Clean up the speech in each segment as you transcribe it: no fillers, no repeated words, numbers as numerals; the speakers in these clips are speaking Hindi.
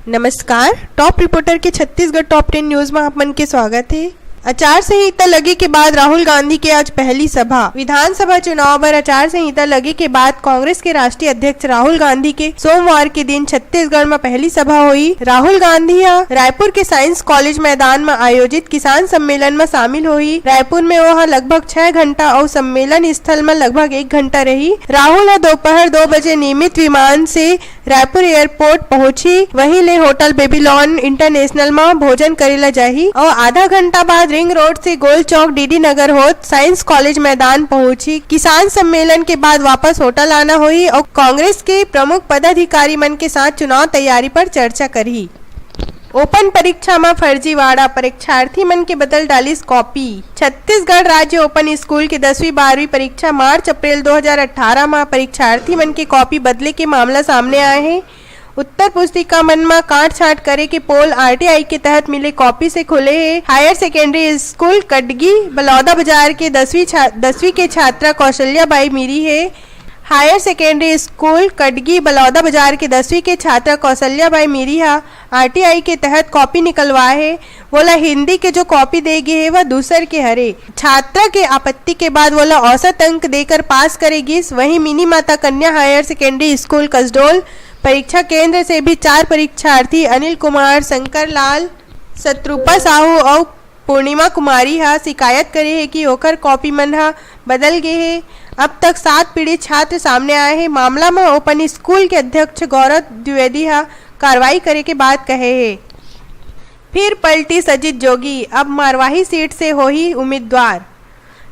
नमस्कार। टॉप रिपोर्टर के छत्तीसगढ़ टॉप 10 न्यूज में आप मन के स्वागत है। आचार संहिता लगे के बाद राहुल गांधी के आज पहली सभा। विधानसभा चुनाव पर आचार संहिता लगे के बाद कांग्रेस के राष्ट्रीय अध्यक्ष राहुल गांधी के सोमवार के दिन छत्तीसगढ़ में पहली सभा हुई। राहुल गांधी रायपुर के साइंस कॉलेज मैदान में आयोजित किसान सम्मेलन में शामिल हुई। रायपुर में वह लगभग 6 घंटा और सम्मेलन स्थल में लगभग 1 घंटा रही। राहुल दोपहर 2 बजे नियमित विमान से रायपुर एयरपोर्ट पहुंची। वहीं ले होटल बेबीलोन इंटरनेशनल में भोजन करेला जाही और आधा घंटा बाद रिंग रोड से गोल चौक डीडी नगर होत साइंस कॉलेज मैदान पहुंची। किसान सम्मेलन के बाद वापस होटल आना हुई और कांग्रेस के प्रमुख पदाधिकारी मन के साथ चुनाव तैयारी पर चर्चा करी। ओपन परीक्षा में फर्जीवाड़ा, परीक्षार्थी मन के बदल डालिस कॉपी। छत्तीसगढ़ राज्य ओपन स्कूल के 10वीं 12वीं परीक्षा मार्च अप्रैल 2018 में परीक्षार्थी मन के कॉपी बदले के मामला सामने आए हैं। उत्तर पुस्तिका मन में काट छाट करे के पोल आरटीआई के तहत मिले कॉपी से खुले है। Higher secondary school Katgi Baloda बाजार के 10वीं के छात्रा कौशल्या बाई मीरी है। Higher secondary school Katgi Baloda बाजार के 10वीं के छात्रा कौशल्या बाई मीरी आरटीआई के तहत कॉपी निकलवाए है। बोला हिंदी के जो कॉपी देगी है वह दूसर के हरे। छात्रा के आपत्ति के बाद बोला औसत अंक देकर पास करेगी। वहीं मिनी माता कन्या हायर सेकेंडरी स्कूल कसडोल परीक्षा केंद्र से भी 4 परीक्षार्थी अनिल कुमार, शंकर लाल, शत्रुपा साहू और पूर्णिमा कुमारी शिकायत करे है कि ओकर कॉपी मन बदल गए है। अब तक 7 पीड़ित छात्र सामने आए हैं। मामला में ओपन स्कूल के अध्यक्ष गौरव द्विवेदी कार्रवाई करे के बाद कहे है। फिर पलटी सजित जोगी, अब मारवाही सीट से हो ही उम्मीदवार।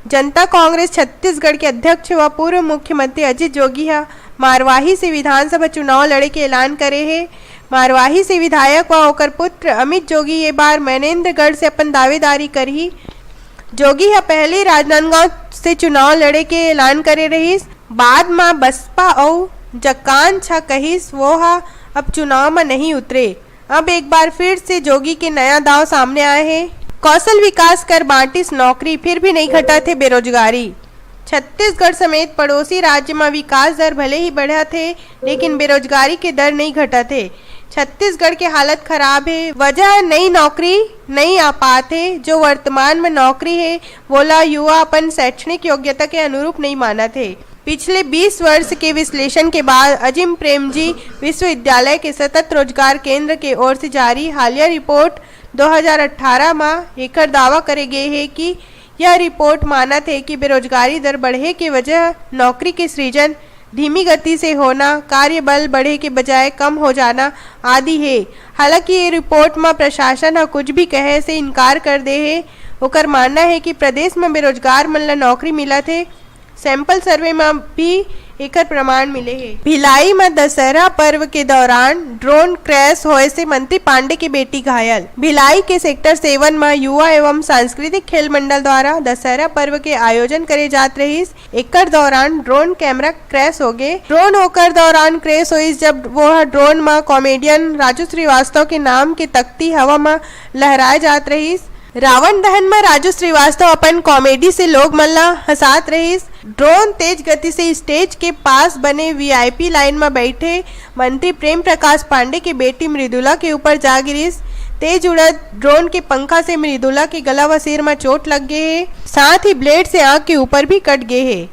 जनता कांग्रेस छत्तीसगढ़ के अध्यक्ष व पूर्व मुख्यमंत्री अजित जोगी मारवाही से विधानसभा चुनाव लड़े के ऐलान करे है। मारवाही से विधायक व ओकर पुत्र अमित जोगी ये बार मनेन्द्रगढ़ से अपन दावेदारी करही। जोगी पहले राजनांदगांव से चुनाव लड़े के ऐलान करे रहीस, बाद में बसपा और जकान छा कहिस वो अब चुनाव में नहीं उतरे। अब एक बार फिर से जोगी के नया दाव सामने आए हैं। कौशल विकास कर बांटिस नौकरी, फिर भी नहीं घटा थे बेरोजगारी। छत्तीसगढ़ समेत पड़ोसी राज्य में विकास दर भले ही बढ़ा थे लेकिन बेरोजगारी के दर नहीं घटा थे। छत्तीसगढ़ के हालत खराब है। वजह नई नौकरी नहीं आ पाते। जो वर्तमान में नौकरी है बोला युवा अपन शैक्षणिक योग्यता के अनुरूप नहीं माना थे। पिछले 20 वर्ष के विश्लेषण के बाद अजीम प्रेमजी विश्वविद्यालय के सतत रोजगार केंद्र के ओर से जारी हालिया रिपोर्ट 2018 में एक दावा करे गए है कि यह रिपोर्ट मानत है कि बेरोजगारी दर बढ़े के वजह नौकरी के सृजन धीमी गति से होना, कार्यबल बढ़े के बजाय कम हो जाना आदि है। हालांकि ये रिपोर्ट में प्रशासन कुछ भी कहे से इनकार कर दे है। ओकर मानना है कि प्रदेश में बेरोजगार मन ला नौकरी मिला थे। सैंपल सर्वे में भी एकर प्रमाण मिले हैं। भिलाई में दशहरा पर्व के दौरान ड्रोन क्रैश होए से मंत्री पांडे की बेटी घायल। भिलाई के सेक्टर 7 में युवा एवं सांस्कृतिक खेल मंडल द्वारा दशहरा पर्व के आयोजन करे जात रहीस। एकर दौरान ड्रोन कैमरा क्रैश हो गए। ड्रोन होकर दौरान क्रैश हुई जब वह ड्रोन में कॉमेडियन राजू श्रीवास्तव के नाम के तख्ती हवा में लहराए जात रहीस। रावण दहन में राजू श्रीवास्तव अपन कॉमेडी से लोग मल्ला हंसात रहीस। ड्रोन तेज गति से स्टेज के पास बने वीआईपी लाइन में बैठे मंत्री प्रेम प्रकाश पांडे की बेटी मृदुला के ऊपर जा गिरीस। तेज उड़त ड्रोन के पंखा से मृदुला के गला व सिर में चोट लग गए है। साथ ही ब्लेड से आंख के ऊपर भी कट गए है।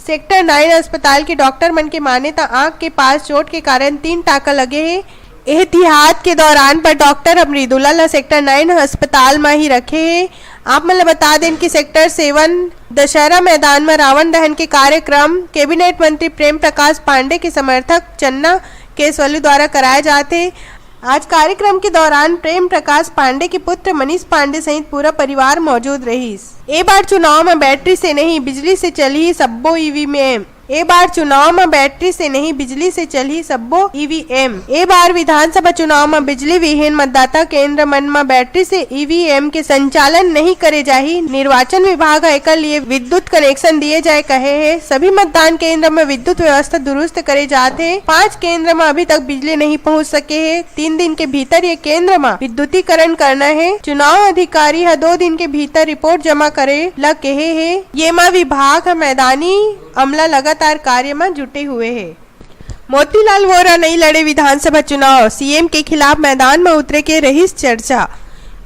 सेक्टर 9 अस्पताल के डॉक्टर मन के माने तो आंख के पास चोट के कारण 3 टाका लगे है। एहतियात के दौरान पर डॉक्टर मृदुला ला सेक्टर 9 अस्पताल में ही रखे हैं। आप मतलब बता दें कि सेक्टर 7 दशहरा मैदान में रावण दहन के कार्यक्रम कैबिनेट मंत्री प्रेम प्रकाश पांडे के समर्थक चन्ना केसवाली द्वारा कराए जाते। आज कार्यक्रम के दौरान प्रेम प्रकाश पांडे के पुत्र मनीष पांडे सहित पूरा परिवार मौजूद रही। ए बार चुनाव में बैटरी से नहीं बिजली से चली सब्बो ईवीएम। ए बार चुनाव में बैटरी से नहीं बिजली से चली सब्बो ईवीएम। ए बार विधानसभा चुनाव में बिजली विहीन मतदाता केंद्र मन में बैटरी से ईवीएम के संचालन नहीं करे जाही। निर्वाचन विभाग एकर लिए विद्युत कनेक्शन दिए जाए कहे है। सभी मतदान केंद्र में विद्युत व्यवस्था दुरुस्त करे जाते। 5 केंद्र में अभी तक बिजली नहीं पहुंच सके है। 3 दिन के भीतर ये केंद्र में विद्युतीकरण करना है। चुनाव अधिकारी 2 दिन के भीतर रिपोर्ट जमा करे ला कहे है। ये विभाग मैदानी अमला लगातार कार्य में जुटे हुए हैं। मोतीलाल वोरा नहीं लड़े विधानसभा चुनाव, सीएम के खिलाफ मैदान में उतरे के रही चर्चा।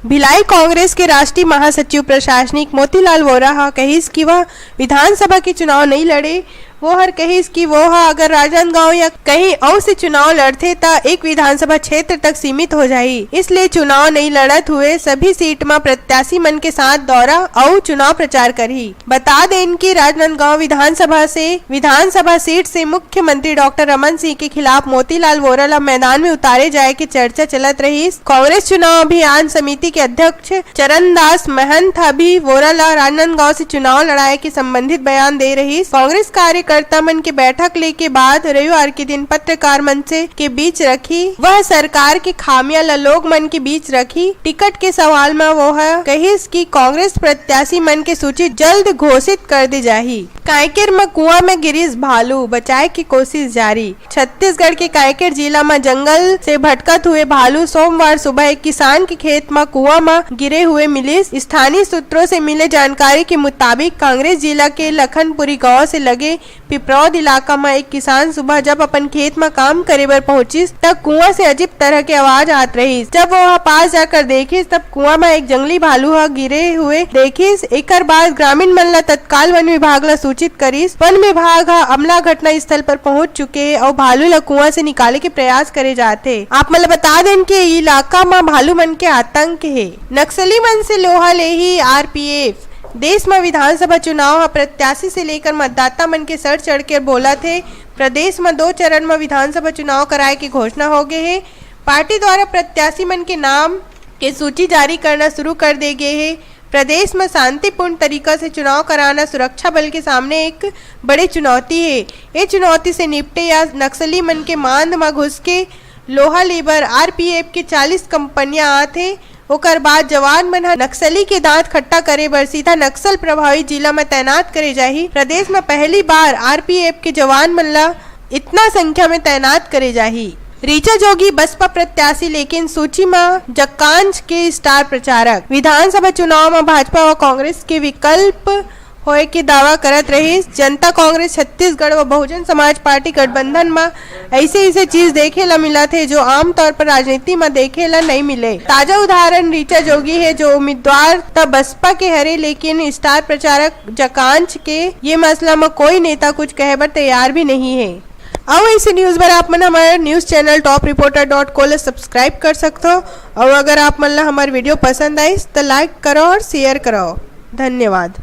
भिलाई कांग्रेस के राष्ट्रीय महासचिव प्रशासनिक मोतीलाल वोरा कहिस कि वह विधानसभा के चुनाव नहीं लड़े। वो हर कहिस कि वो अगर राजनांदगांव या कहीं और से चुनाव लड़ते तो एक विधानसभा क्षेत्र तक सीमित हो जाये, इसलिए चुनाव नहीं लड़त हुए सभी सीट में प्रत्याशी मन के साथ दौरा और चुनाव प्रचार करी। बता दें कि राजनांदगांव विधानसभा सीट से मुख्यमंत्री डॉक्टर रमन सिंह के खिलाफ मोतीलाल वोरा मैदान में उतारे जाए की चर्चा चलत रही। कांग्रेस चुनाव अभियान समिति के अध्यक्ष चरणदास महंत अभी वोरा राजनांदगांव से चुनाव लड़ाई के संबंधित बयान दे रही। कांग्रेस कार्यकर्ता मन की बैठक लेके बाद रविवार के दिन पत्रकार मंच के बीच रखी। वह सरकार के खामियां लोग मन के बीच रखी। टिकट के सवाल में वो कहिस कि कांग्रेस प्रत्याशी मन की सूची जल्द घोषित कर दी जाही। कांकेर में कुआं में गिरीश भालू, बचाए की कोशिश जारी। छत्तीसगढ़ के कांकेर जिला में जंगल से भटकत हुए भालू सोमवार सुबह एक किसान के खेत में कुआं में गिरे हुए मिले। स्थानीय सूत्रों से मिले जानकारी के मुताबिक कांग्रेस जिला के लखनपुरी गांव से लगे पिपरौद इलाका में एक किसान सुबह जब अपन खेत में काम करे बर पहुंची तब कुआं से अजीब तरह की आवाज आत रही। जब वो पास जाकर देखी तब कुआं में एक जंगली भालू गिरे हुए देखिस। एकर बाद ग्रामीण मन ला तत्काल वन विभाग ला सूचित करिस। वन विभाग अमला घटना स्थल पर पहुंच चुके और भालू ला कुआं से निकाले के प्रयास करे जाते। आप मतलब बता दें कि इलाका में भालू मन के आतंक है। नक्सली मन से लोहा ले ही आरपीएफ। देश में विधानसभा चुनाव प्रत्याशी से लेकर मतदाता मन के सर चढ़ कर बोला थे। प्रदेश में 2 चरण में विधानसभा चुनाव कराए की घोषणा हो गई है। पार्टी द्वारा प्रत्याशी मन के नाम के सूची जारी करना शुरू कर दे गए है। प्रदेश में शांतिपूर्ण तरीका से चुनाव कराना सुरक्षा बल के सामने एक बड़ी चुनौती है। ये चुनौती से निपटे या नक्सली मन के मांद में घुस के लोहा लेबर आरपीएफ के 40 कंपनियां आते। ओकर बाद जवान मन नक्सली के दांत खट्टा करे बर सीधा नक्सल प्रभावित जिला में तैनात करे जाही। प्रदेश में पहली बार आरपीएफ के जवान मन ला इतना संख्या में तैनात करे जाही। ऋचा जोगी बसपा प्रत्याशी लेकिन सूची में जक्कांश के स्टार प्रचारक। विधानसभा चुनाव में भाजपा और कांग्रेस के विकल्प होए के दावा करत रही। जनता कांग्रेस छत्तीसगढ़ व बहुजन समाज पार्टी गठबंधन में ऐसे चीज देखे ला मिला थे जो आमतौर पर राजनीति में देखे ला नहीं मिले। ताजा उदाहरण ऋचा जोगी है जो उम्मीदवार तब बसपा के हरे लेकिन स्टार प्रचारक जकांश के ये मसला में कोई नेता कुछ कहे बर तैयार भी नहीं है। अब ऐसे न्यूज पर आप मन हमारे न्यूज चैनल topreporter.co सब्सक्राइब कर सकते हो और अगर आप मन ला हमारे वीडियो पसंद आई तो लाइक करो और शेयर करो। धन्यवाद।